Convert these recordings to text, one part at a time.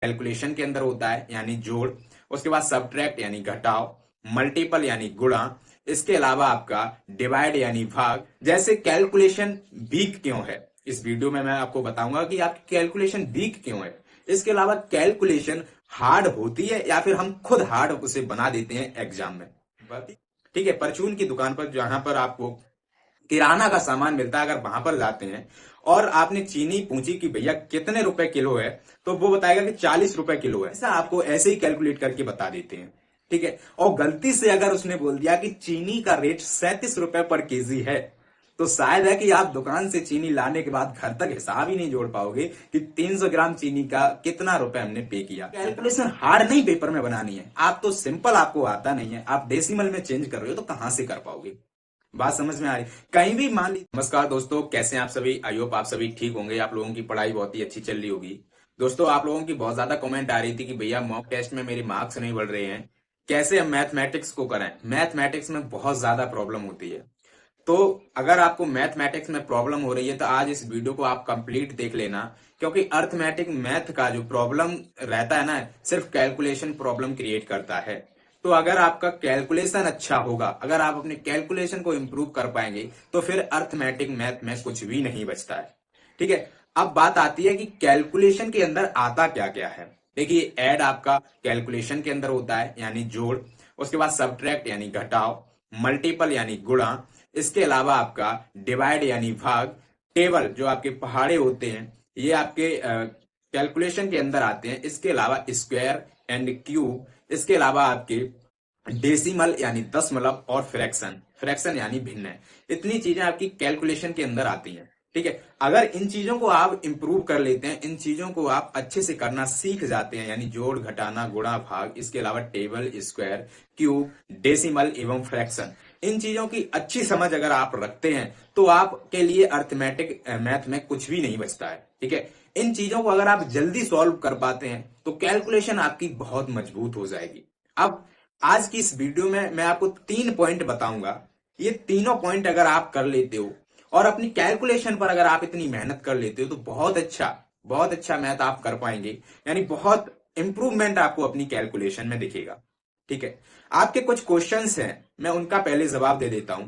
Calculation के अंदर होता है यानी जोड़, उसके बाद सब्ट्रैक्ट यानी घटाव, मल्टीपल यानी गुणा, इसके अलावा आपका डिवाइड यानी भाग। जैसे कैलकुलेशन वीक क्यों है, इस वीडियो में मैं आपको बताऊंगा कि आपकी कैलकुलेशन वीक क्यों है। इसके अलावा कैलकुलेशन हार्ड होती है या फिर हम खुद हार्ड उसे बना देते हैं एग्जाम में। ठीक है, परचून की दुकान पर जहां पर आपको किराना का सामान मिलता है, अगर वहां पर जाते हैं और आपने चीनी पूछी कि भैया कितने रुपए किलो है, तो वो बताएगा कि 40 रुपए किलो है। ऐसा आपको ऐसे ही कैलकुलेट करके बता देते हैं। ठीक है, और गलती से अगर उसने बोल दिया कि चीनी का रेट 37 रुपए पर केजी है, तो शायद है कि आप दुकान से चीनी लाने के बाद घर तक हिसाब ही नहीं जोड़ पाओगे कि 300 ग्राम चीनी का कितना रुपए हमने पे किया। कैलकुलेशन हार्ड नहीं पेपर में बनानी है, आप तो सिंपल आपको आता नहीं है, आप डेसिमल में चेंज कर रहे हो तो कहां से कर पाओगे। बात समझ में आ रही? कहीं भी मान ली। नमस्कार दोस्तों, कैसे हैं आप सभी? आई होप आप सभी ठीक होंगे। आप लोगों की पढ़ाई बहुत ही अच्छी चल रही होगी। दोस्तों, आप लोगों की बहुत ज्यादा कमेंट आ रही थी कि भैया मॉक टेस्ट में मेरे मार्क्स नहीं बढ़ रहे हैं, कैसे हम मैथमेटिक्स को करें। मैथमेटिक्स में बहुत ज्यादा प्रॉब्लम होती है। तो अगर आपको मैथमेटिक्स में प्रॉब्लम हो रही है तो आज इस वीडियो को आप कंप्लीट देख लेना, क्योंकि अर्थमेटिक मैथ का जो प्रॉब्लम रहता है ना, सिर्फ कैलकुलेशन प्रॉब्लम क्रिएट करता है। तो अगर आपका कैलकुलेशन अच्छा होगा, अगर आप अपने कैलकुलेशन को इंप्रूव कर पाएंगे, तो फिर अर्थमेटिक मैथ में कुछ भी नहीं बचता है। ठीक है, अब बात आती है कि कैलकुलेशन के अंदर आता क्या क्या है। देखिए, ऐड आपका कैलकुलेशन के अंदर होता है यानी जोड़, उसके बाद सब्ट्रैक्ट यानी घटाव, मल्टीपल यानी गुणा, इसके अलावा आपका डिवाइड यानी भाग, टेबल जो आपके पहाड़े होते हैं ये आपके कैलकुलेशन के अंदर आते हैं। इसके अलावा स्क्वायर एंड क्यूब, इसके अलावा आपके डेसिमल यानी दशमलव, और फ्रैक्शन, फ्रैक्शन यानी भिन्न। इतनी चीजें आपकी कैलकुलेशन के अंदर आती हैं। ठीक है, अगर इन चीजों को आप इंप्रूव कर लेते हैं, इन चीजों को आप अच्छे से करना सीख जाते हैं, यानी जोड़ घटाना गुणा भाग, इसके अलावा टेबल, स्क्वायर, क्यूब, डेसिमल एवं फ्रैक्शन, इन चीजों की अच्छी समझ अगर आप रखते हैं तो आपके लिए अर्थमेटिक मैथ में कुछ भी नहीं बचता है। ठीक है, इन चीजों को अगर आप जल्दी सॉल्व कर पाते हैं तो कैलकुलेशन आपकी बहुत मजबूत हो जाएगी। अब आज की इस वीडियो में मैं आपको 3 पॉइंट बताऊंगा। ये तीनों पॉइंट अगर आप कर लेते हो और अपनी कैलकुलेशन पर अगर आप इतनी मेहनत कर लेते हो तो बहुत अच्छा मैथ आप कर पाएंगे, यानी बहुत इंप्रूवमेंट आपको अपनी कैलकुलेशन में दिखेगा। ठीक है, आपके कुछ क्वेश्चंस हैं, मैं उनका पहले जवाब दे देता हूं।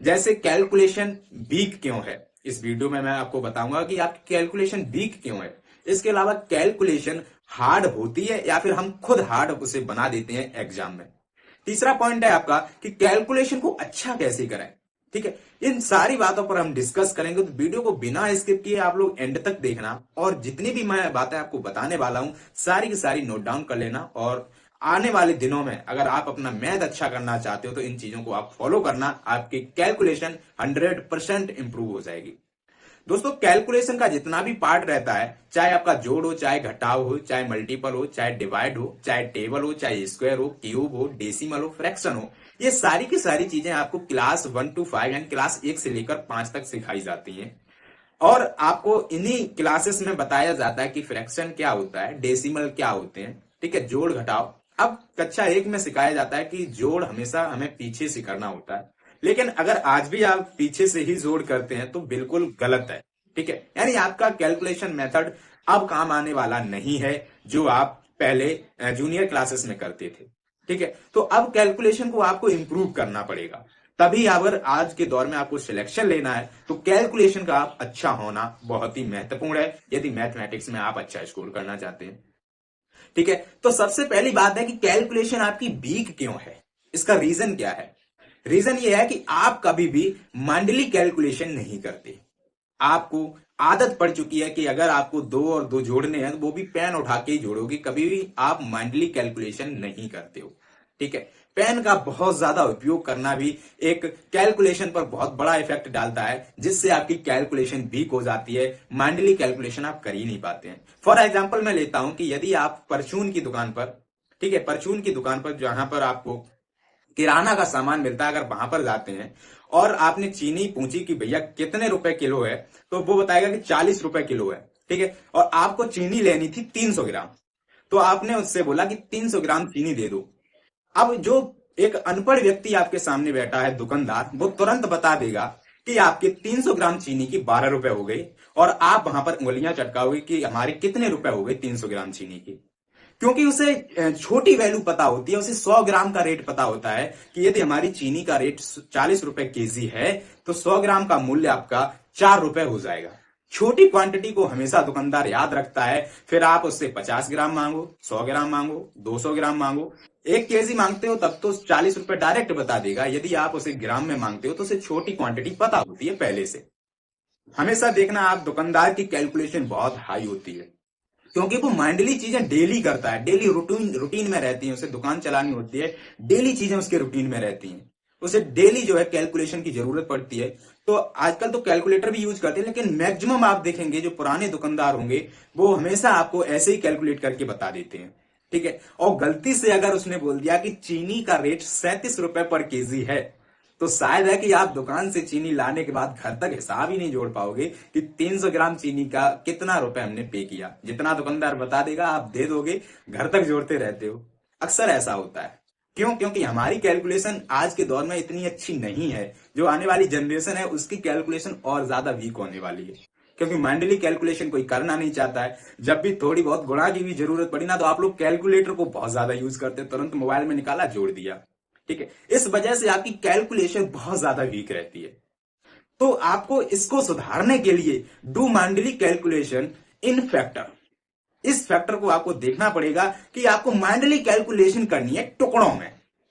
जैसे कैलकुलेशन वीक क्यों है, इस वीडियो में मैं आपको बताऊंगा कि आपकी कैलकुलेशन वीक क्यों है। इसके अलावा कैलकुलेशन हार्ड होती है या फिर हम खुद हार्ड उसे बना देते हैं एग्जाम में। तीसरा पॉइंट है आपका कि कैलकुलेशन को अच्छा कैसे करें। ठीक है, इन सारी बातों पर हम डिस्कस करेंगे, तो वीडियो को बिना स्किप किए आप लोग एंड तक देखना, और जितनी भी मैं बातें आपको बताने वाला हूं सारी की सारी नोट डाउन कर लेना। और आने वाले दिनों में अगर आप अपना मैथ अच्छा करना चाहते हो तो इन चीजों को आप फॉलो करना, आपकी कैलकुलेशन 100% इंप्रूव हो जाएगी। दोस्तों, कैलकुलेशन का जितना भी पार्ट रहता है, चाहे आपका जोड़ हो, चाहे घटाव हो, चाहे मल्टीपल हो, चाहे डिवाइड हो, चाहे टेबल हो, चाहे स्क्वायर हो, क्यूब हो, डेसिमल हो, फ्रैक्शन हो, ये सारी की सारी चीजें आपको क्लास 1 to 5 यानी क्लास 1 से लेकर 5 तक सिखाई जाती हैं। और आपको इन्हीं क्लासेस में बताया जाता है कि फ्रैक्शन क्या होता है, डेसिमल क्या होते हैं। ठीक है, जोड़ घटाव अब कक्षा 1 में सिखाया जाता है कि जोड़ हमेशा हमें पीछे से करना होता है, लेकिन अगर आज भी आप पीछे से ही जोड़ करते हैं तो बिल्कुल गलत है। ठीक है, यानी आपका कैलकुलेशन मेथड अब काम आने वाला नहीं है जो आप पहले जूनियर क्लासेस में करते थे। ठीक है, तो अब कैलकुलेशन को आपको इंप्रूव करना पड़ेगा। तभी अगर आज के दौर में आपको सिलेक्शन लेना है तो कैलकुलेशन का आप अच्छा होना बहुत ही महत्वपूर्ण है, यदि मैथमेटिक्स में आप अच्छा स्कोर करना चाहते हैं। ठीक है, तो सबसे पहली बात है कि कैलकुलेशन आपकी वीक क्यों है, इसका रीजन क्या है। रीजन ये है कि आप कभी भी माइंडली कैलकुलेशन नहीं करते। आपको आदत पड़ चुकी है कि अगर आपको 2 और 2 जोड़ने हैं तो वो भी पेन उठा के ही जोड़ोगे, कभी भी आप माइंडली कैलकुलेशन नहीं करते हो। ठीक है, पेन का बहुत ज्यादा उपयोग करना भी एक कैलकुलेशन पर बहुत बड़ा इफेक्ट डालता है, जिससे आपकी कैलकुलेशन वीक हो जाती है, माइंडली कैलकुलेशन आप कर ही नहीं पाते हैं। फॉर एग्जाम्पल मैं लेता हूं कि यदि आप परचून की दुकान पर, ठीक है, परचून की दुकान पर जहां पर आपको किराना का सामान मिलता है, अगर वहां पर जाते हैं और आपने चीनी पूछी कि भैया कितने रुपए किलो है, तो वो बताएगा कि 40 रुपए किलो है। ठीक है, और आपको चीनी लेनी थी 300 ग्राम, तो आपने उससे बोला कि 300 ग्राम चीनी दे दो। अब जो एक अनपढ़ व्यक्ति आपके सामने बैठा है दुकानदार, वो तुरंत बता देगा कि आपके 300 ग्राम चीनी की 12 रुपए हो गई, और आप वहां पर उंगलियां चटकाओगे कि हमारे कितने रुपए हो गए 300 ग्राम चीनी की। क्योंकि उसे छोटी वैल्यू पता होती है, उसे 100 ग्राम का रेट पता होता है कि यदि हमारी चीनी का रेट 40 रुपए केजी है तो 100 ग्राम का मूल्य आपका 4 रुपए हो जाएगा। छोटी क्वांटिटी को हमेशा दुकानदार याद रखता है। फिर आप उससे 50 ग्राम मांगो, 100 ग्राम मांगो, 200 ग्राम मांगो, 1 केजी मांगते हो तब तो 40 रुपए डायरेक्ट बता देगा। यदि आप उसे ग्राम में मांगते हो तो उसे छोटी क्वांटिटी पता होती है पहले से। हमेशा देखना आप दुकानदार की कैलकुलेशन बहुत हाई होती है, क्योंकि वो माइंडली चीजें डेली करता है, डेली रूटीन रूटीन में रहती है, उसे दुकान चलानी होती है, डेली चीजें उसके रूटीन में रहती हैं, उसे डेली जो है कैलकुलेशन की जरूरत पड़ती है। तो आजकल तो कैलकुलेटर भी यूज करते हैं, लेकिन मैक्सिमम आप देखेंगे जो पुराने दुकानदार होंगे वो हमेशा आपको ऐसे ही कैलकुलेट करके बता देते हैं। ठीक है, और गलती से अगर उसने बोल दिया कि चीनी का रेट 37 रुपए पर केजी है, तो शायद है कि आप दुकान से चीनी लाने के बाद घर तक हिसाब ही नहीं जोड़ पाओगे कि 300 ग्राम चीनी का कितना रुपए हमने पे किया। जितना दुकानदार बता देगा आप दे दोगे, घर तक जोड़ते रहते हो। अक्सर ऐसा होता है। क्यों? क्योंकि हमारी कैलकुलेशन आज के दौर में इतनी अच्छी नहीं है। जो आने वाली जनरेशन है उसकी कैलकुलेशन और ज्यादा वीक होने वाली है, क्योंकि माइंडली कैलकुलेशन कोई करना नहीं चाहता है। जब भी थोड़ी बहुत गुणा की भी जरूरत पड़ी ना, तो आप लोग कैलकुलेटर को बहुत ज्यादा यूज करते, तुरंत मोबाइल में निकाला जोड़ दिया। ठीक है, इस वजह से आपकी कैलकुलेशन बहुत ज्यादा वीक रहती है। तो आपको इसको सुधारने के लिए डू माइंडली कैलकुलेशन इन फैक्टर, इस फैक्टर को आपको देखना पड़ेगा कि आपको माइंडली कैलकुलेशन करनी है टुकड़ों में।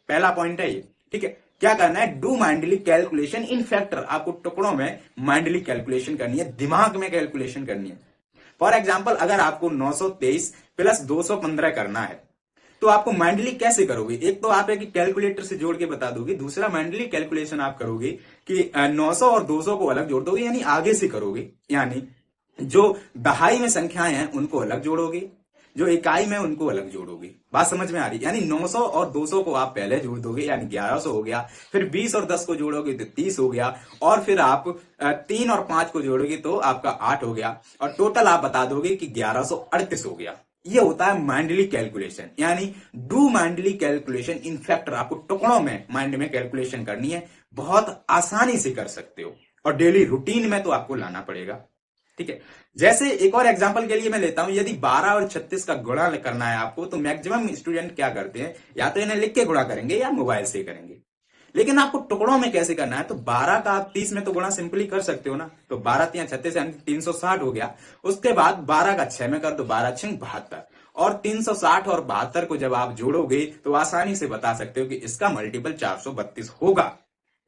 पहला पॉइंट है ये। ठीक है, क्या करना है? डू माइंडली कैलकुलेशन इन फैक्टर, आपको टुकड़ों में माइंडली कैलकुलेशन करनी है, दिमाग में कैलकुलेशन करनी है। फॉर एग्जाम्पल, अगर आपको 923 प्लस 215 करना है तो आपको माइंडली कैसे करोगे? एक तो आप है कि कैलकुलेटर से जोड़ के बता दोगे, दूसरा माइंडली कैलकुलेशन आप करोगे कि 900 और 200 को अलग जोड़ दोगे, यानी आगे से करोगे। यानी जो दहाई में संख्याएं हैं उनको अलग जोड़ोगे, जो इकाई में उनको अलग जोड़ोगे। बात समझ में आ रही? यानी 900 और 200 को आप पहले जोड़ दोगे, यानी 1100 हो गया। फिर 20 और 10 को जोड़ोगे तो 30 हो गया, और फिर आप 3 और 5 को जोड़ोगे तो आपका 8 हो गया, और टोटल आप बता दोगे कि 1138 हो गया। ये होता है माइंडली कैलकुलेशन, यानी डू माइंडली कैलकुलेशन इन फैक्टर। आपको टुकड़ों में माइंड में कैलकुलेशन करनी है, बहुत आसानी से कर सकते हो, और डेली रूटीन में तो आपको लाना पड़ेगा। ठीक है, जैसे एक और एग्जांपल के लिए मैं लेता हूं, यदि 12 और 36 का गुणा करना है आपको, तो मैक्सिमम स्टूडेंट क्या करते हैं, या तो इन्हें लिख के गुणा करेंगे या मोबाइल से करेंगे। लेकिन आपको टुकड़ों में कैसे करना है? तो 12 का आप 30 में तो गुणा सिंपली कर सकते हो ना। तो 12 3 36 यानी 360 हो गया। उसके बाद 12 का 6 में कर दो, 12 6 72, और 360 और 72 को जब आप जोड़ोगे तो आसानी से बता सकते हो कि इसका मल्टीपल 432 होगा।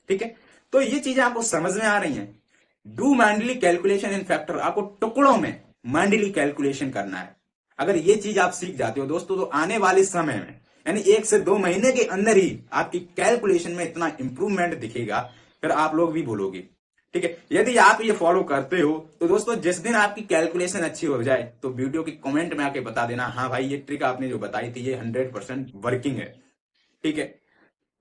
ठीक है, तो ये चीजें आपको समझ में आ रही हैं। डू माइंडली कैलकुलेशन इन फैक्टर, आपको टुकड़ों में माइंडली कैलकुलेशन करना है। अगर ये चीज आप सीख जाते हो दोस्तों, तो आने वाले समय में यानी 1 से 2 महीने के अंदर ही आपकी कैलकुलेशन में इतना इंप्रूवमेंट दिखेगा, फिर आप लोग भी बोलोगे। ठीक है, यदि आप ये फॉलो करते हो तो दोस्तों जिस दिन आपकी कैलकुलेशन अच्छी हो जाए तो वीडियो की कमेंट में आके बता देना, हाँ भाई ये ट्रिक आपने जो बताई थी ये 100% वर्किंग है। ठीक है,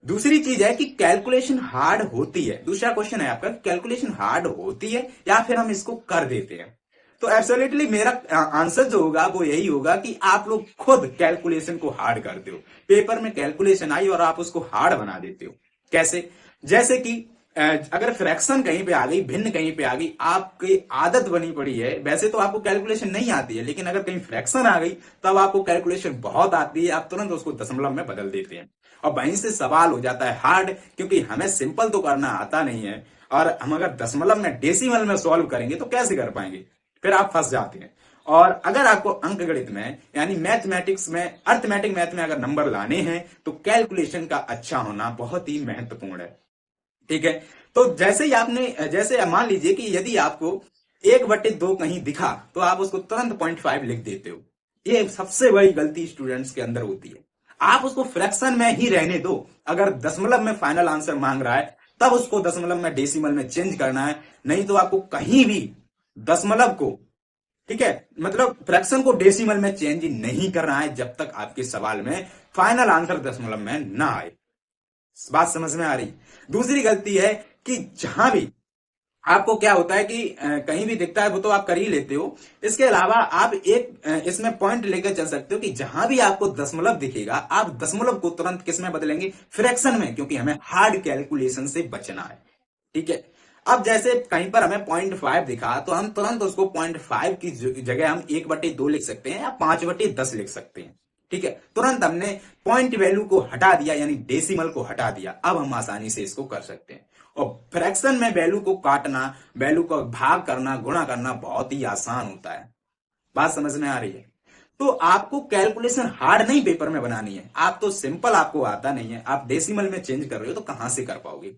दूसरी चीज है कि कैलकुलेशन हार्ड होती है। दूसरा क्वेश्चन है आपका, कैलकुलेशन हार्ड होती है या फिर हम इसको कर देते हैं? तो एब्सोल्युटली मेरा आंसर जो होगा वो यही होगा कि आप लोग खुद कैलकुलेशन को हार्ड करते हो। पेपर में कैलकुलेशन आई और आप उसको हार्ड बना देते हो। कैसे? जैसे कि अगर फ्रैक्शन कहीं पे आ गई, भिन्न कहीं पे आ गई, आपकी आदत बनी पड़ी है, वैसे तो आपको कैलकुलेशन नहीं आती है, लेकिन अगर कहीं फ्रैक्शन आ गई तब आपको कैलकुलेशन बहुत आती है, आप तुरंत उसको दशमलव में बदल देते हैं, और वहीं से सवाल हो जाता है हार्ड, क्योंकि हमें सिंपल तो करना आता नहीं है, और हम अगर दशमलव में डेसिमल में सॉल्व करेंगे तो कैसे कर पाएंगे? फिर आप फंस जाते हैं। और अगर आपको अंक गणित में यानी मैथमेटिक्स में, अर्थमेटिक मैथ में अगर नंबर लाने हैं तो कैलकुलेशन का अच्छा होना बहुत ही महत्वपूर्ण है। ठीक है, तो जैसे मान लीजिए कि यदि आपको 1/2 कहीं दिखा तो आप उसको तुरंत 0.5 लिख देते हो। ये सबसे बड़ी गलती स्टूडेंट्स के अंदर होती है। आप उसको फ्रैक्शन में ही रहने दो। अगर दशमलव में फाइनल आंसर मांग रहा है तब उसको दशमलव में डेसिमल में चेंज करना है, नहीं तो आपको कहीं भी दशमलव को, ठीक है, मतलब फ्रैक्शन को डेसिमल में चेंज नहीं करना है जब तक आपके सवाल में फाइनल आंसर दशमलव में ना आए। बात समझ में आ रही? दूसरी गलती है कि जहां भी आपको क्या होता है कि कहीं भी दिखता है वो तो आप कर ही लेते हो। इसके अलावा आप एक इसमें पॉइंट लेकर चल सकते हो कि जहां भी आपको दशमलव दिखेगा आप दशमलव को तुरंत किस में बदलेंगे? फ्रैक्शन में, क्योंकि हमें हार्ड कैलकुलेशन से बचना है। ठीक है, अब जैसे कहीं पर हमें 0.5 दिखा तो हम तुरंत उसको 0.5 की जगह हम 1/2 लिख सकते हैं या 5/10 लिख सकते हैं। ठीक है, तुरंत हमने पॉइंट वैल्यू को हटा दिया, यानी डेसिमल को हटा दिया। अब हम आसानी से इसको कर सकते हैं। और फ्रैक्शन में वैल्यू को काटना, वैल्यू को भाग करना, गुणा करना बहुत ही आसान होता है। बात समझ में आ रही है? तो आपको कैलकुलेशन हार्ड नहीं पेपर में बनानी है। आप तो सिंपल, आपको आता नहीं है, आप डेसिमल में चेंज कर रहे हो, तो कहां से कर पाओगे?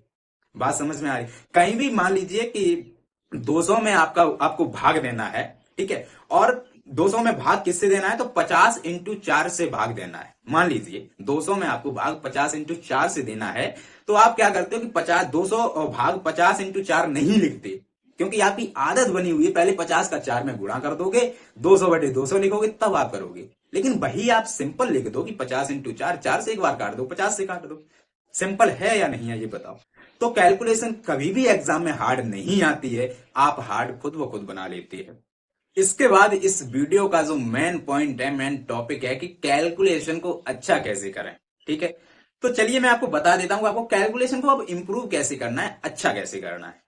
बात समझ में आ रही? कहीं भी मान लीजिए कि 200 में आपको भाग देना है, ठीक है, और 200 में भाग किससे देना है? तो 50 इंटू 4 से भाग देना है। मान लीजिए 200 में आपको भाग 50 इंटू 4 से देना है, तो आप क्या करते हो कि 200 भाग 50 इंटू 4 नहीं लिखते, क्योंकि आपकी आदत बनी हुई है पहले 50 का 4 में गुणा कर दोगे, 200/200 लिखोगे, तब आप करोगे। लेकिन वही आप सिंपल लिख दो कि 50 इंटू 4, 4 से एक बार काट दो, 50 से काट दो। सिंपल है या नहीं है ये बताओ? तो कैलकुलेशन कभी भी एग्जाम में हार्ड नहीं आती है, आप हार्ड खुद ब खुद बना लेते हैं। इसके बाद इस वीडियो का जो मेन पॉइंट है, मेन टॉपिक है कि कैलकुलेशन को अच्छा कैसे करें। ठीक है, तो चलिए मैं आपको बता देता हूं आपको कैलकुलेशन को अब इंप्रूव कैसे करना है, अच्छा कैसे करना है।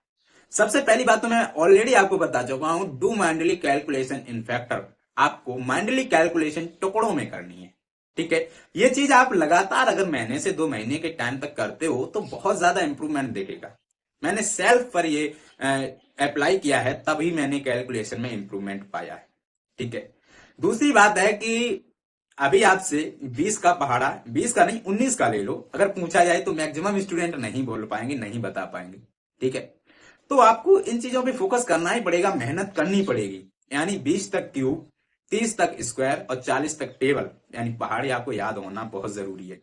सबसे पहली बात तो मैं ऑलरेडी आपको बता चुका हूं, डू माइंडली कैलकुलेशन इन फैक्टर। आपको माइंडली कैलकुलेशन टुकड़ों में करनी है। ठीक है, ये चीज आप लगातार अगर महीने से 2 महीने के टाइम तक करते हो तो बहुत ज्यादा इंप्रूवमेंट दिखेगा। मैंने सेल्फ पर ये अप्लाई किया है, तभी मैंने कैलकुलेशन में इंप्रूवमेंट पाया है। ठीक है, दूसरी बात है कि अभी आपसे 20 का पहाड़ा, 20 का नहीं 19 का ले लो, अगर पूछा जाए तो मैक्सिमम स्टूडेंट नहीं बोल पाएंगे, नहीं बता पाएंगे। ठीक है, तो आपको इन चीजों पे फोकस करना ही पड़ेगा, मेहनत करनी पड़ेगी। यानी 20 तक क्यूब, 30 तक स्क्वायर और 40 तक टेबल, यानी पहाड़ी आपको याद होना बहुत जरूरी है।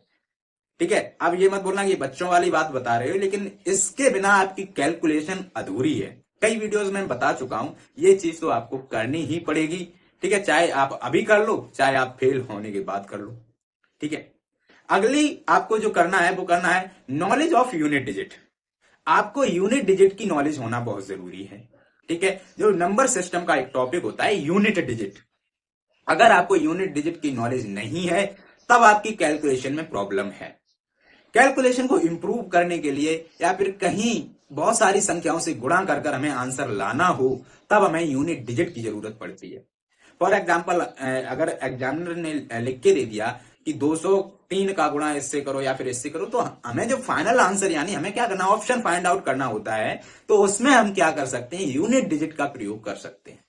ठीक है, अब ये मत बोलना कि बच्चों वाली बात बता रहे हो, लेकिन इसके बिना आपकी कैलकुलेशन अधूरी है। कई वीडियोस में बता चुका हूं, ये चीज तो आपको करनी ही पड़ेगी। ठीक है, चाहे आप अभी कर लो, चाहे आप फेल होने के बाद कर लो। ठीक है, अगली आपको जो करना है वो करना है नॉलेज ऑफ यूनिट डिजिट। आपको यूनिट डिजिट की नॉलेज होना बहुत जरूरी है। ठीक है, जो नंबर सिस्टम का एक टॉपिक होता है यूनिट डिजिट, अगर आपको यूनिट डिजिट की नॉलेज नहीं है तब आपकी कैलकुलेशन में प्रॉब्लम है। कैलकुलेशन को इंप्रूव करने के लिए या फिर कहीं बहुत सारी संख्याओं से गुणा कर कर हमें आंसर लाना हो, तब हमें यूनिट डिजिट की जरूरत पड़ती है। फॉर एग्जाम्पल, अगर एग्जामिनर ने लिख के दे दिया कि 203 का गुणा इससे करो या फिर इससे करो, तो हमें जो फाइनल आंसर, यानी हमें क्या करना, ऑप्शन फाइंड आउट करना होता है, तो उसमें हम क्या कर सकते हैं, यूनिट डिजिट का प्रयोग कर सकते हैं।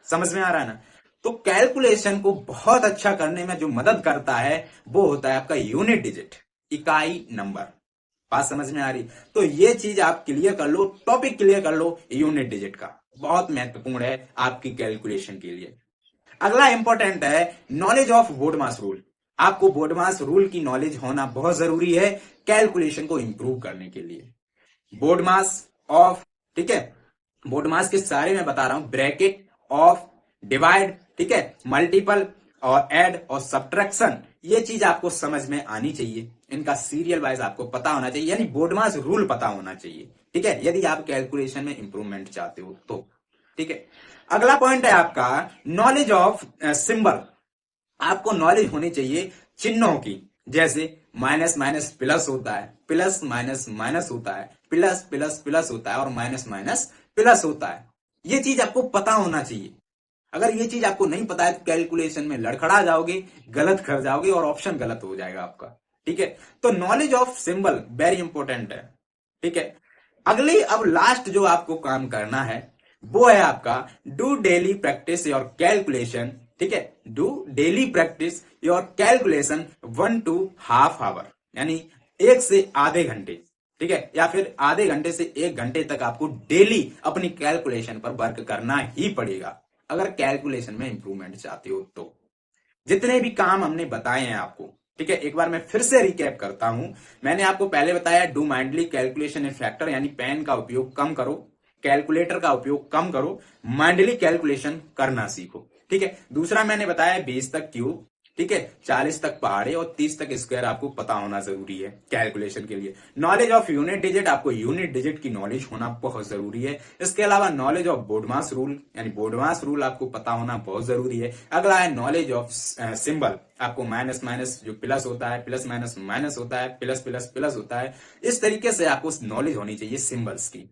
समझ में आ रहा है ना? तो कैलकुलेशन को बहुत अच्छा करने में जो मदद करता है वो होता है आपका यूनिट डिजिट, इकाई नंबर। बात समझ में आ रही? तो ये चीज आप क्लियर कर लो, टॉपिक क्लियर कर लो, यूनिट डिजिट का बहुत महत्वपूर्ण है आपकी कैलकुलेशन के लिए। अगला इंपॉर्टेंट है नॉलेज ऑफ बोडमास रूल। आपको बोडमास रूल की नॉलेज होना बहुत जरूरी है कैलकुलेशन को इंप्रूव करने के लिए। बोडमास ऑफ, ठीक है, बोडमास के सारे मैं बता रहा हूं, ब्रैकेट, ऑफ, डिवाइड, ठीक है, मल्टीपल और ऐड और सब्ट्रैक्शन, ये चीज आपको समझ में आनी चाहिए। इनका सीरियल वाइज आपको पता होना चाहिए, यानी बोडमास रूल पता होना चाहिए। ठीक है, यदि आप कैलकुलेशन में इंप्रूवमेंट चाहते हो तो। ठीक है, अगला पॉइंट है आपका नॉलेज ऑफ सिंबल। आपको नॉलेज होनी चाहिए चिन्हों की, जैसे माइनस माइनस प्लस होता है, प्लस माइनस माइनस होता है, प्लस प्लस प्लस होता है और माइनस माइनस प्लस होता है। ये चीज आपको पता होना चाहिए। अगर ये चीज आपको नहीं पता है तो कैलकुलेशन में लड़खड़ा जाओगे, गलत कर जाओगे और ऑप्शन गलत हो जाएगा आपका। ठीक है, तो knowledge of symbol very important है। ठीक है, अगली अब लास्ट जो आपको काम करना है वो है आपका do daily practice your calculation. ठीक है, do daily practice your calculation 1 to ½ hour, यानी 1 से आधे घंटे। ठीक है, या फिर आधे घंटे से 1 घंटे तक आपको डेली अपनी कैलकुलेशन पर वर्क करना ही पड़ेगा, अगर कैलकुलेशन में इंप्रूवमेंट चाहते हो तो। जितने भी काम हमने बताए हैं आपको, ठीक है, एक बार मैं फिर से रिकैप करता हूं। मैंने आपको पहले बताया डू माइंडली कैलकुलेशन इन फैक्टर, यानी पेन का उपयोग कम करो, कैलकुलेटर का उपयोग कम करो, माइंडली कैलकुलेशन करना सीखो। ठीक है, दूसरा मैंने बताया 20 तक क्यूब, ठीक है, 40 तक पहाड़े और 30 तक स्क्वायर आपको पता होना जरूरी है कैलकुलेशन के लिए। नॉलेज ऑफ यूनिट डिजिट, आपको यूनिट डिजिट की नॉलेज होना बहुत जरूरी है। इसके अलावा नॉलेज ऑफ बोडमास रूल, यानी बोडमास रूल आपको पता होना बहुत जरूरी है। अगला है नॉलेज ऑफ सिंबल, आपको माइनस माइनस जो प्लस होता है, प्लस माइनस माइनस होता है, प्लस प्लस प्लस होता है, इस तरीके से आपको नॉलेज होनी चाहिए सिंबल्स की।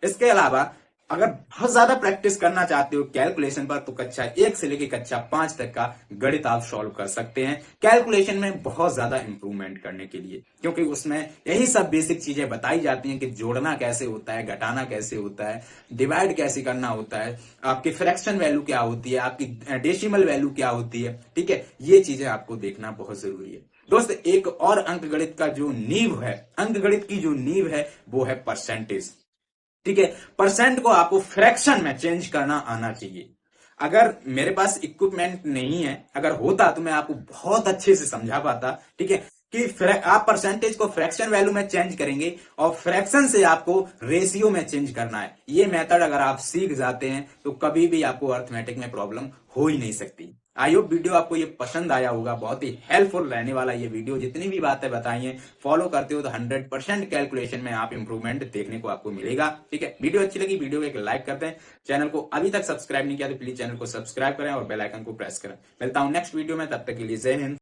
इसके अलावा अगर बहुत ज्यादा प्रैक्टिस करना चाहते हो कैलकुलेशन पर तो कक्षा 1 से लेकर कक्षा 5 तक का गणित आप सॉल्व कर सकते हैं कैलकुलेशन में बहुत ज्यादा इंप्रूवमेंट करने के लिए, क्योंकि उसमें यही सब बेसिक चीजें बताई जाती हैं कि जोड़ना कैसे होता है, घटाना कैसे होता है, डिवाइड कैसे करना होता है, आपकी फ्रैक्शन वैल्यू क्या होती है, आपकी डेसिमल वैल्यू क्या होती है। ठीक है, ये चीजें आपको देखना बहुत जरूरी है दोस्त। एक और अंक गणित का जो नींव है, अंक गणित की जो नींव है वो है परसेंटेज। ठीक है, परसेंट को आपको फ्रैक्शन में चेंज करना आना चाहिए। अगर मेरे पास इक्विपमेंट नहीं है, अगर होता तो मैं आपको बहुत अच्छे से समझा पाता। ठीक है, कि आप परसेंटेज को फ्रैक्शन वैल्यू में चेंज करेंगे और फ्रैक्शन से आपको रेशियो में चेंज करना है। ये मेथड अगर आप सीख जाते हैं तो कभी भी आपको अर्थमेटिक में प्रॉब्लम हो ही नहीं सकती। आई होप वीडियो आपको ये पसंद आया होगा, बहुत ही हेल्पफुल रहने वाला ये वीडियो। जितनी भी बातें बताई हैं फॉलो करते हो तो 100% कैलकुलेशन में आप इंप्रूवमेंट देखने को आपको मिलेगा। ठीक है, वीडियो अच्छी लगी वीडियो को एक लाइक कर दें, चैनल को अभी तक सब्सक्राइब नहीं किया तो प्लीज चैनल को सब्सक्राइब करें और बेल आइकन को प्रेस करें। मिलता हूं नेक्स्ट वीडियो में, तब तक के लिए जय हिंद।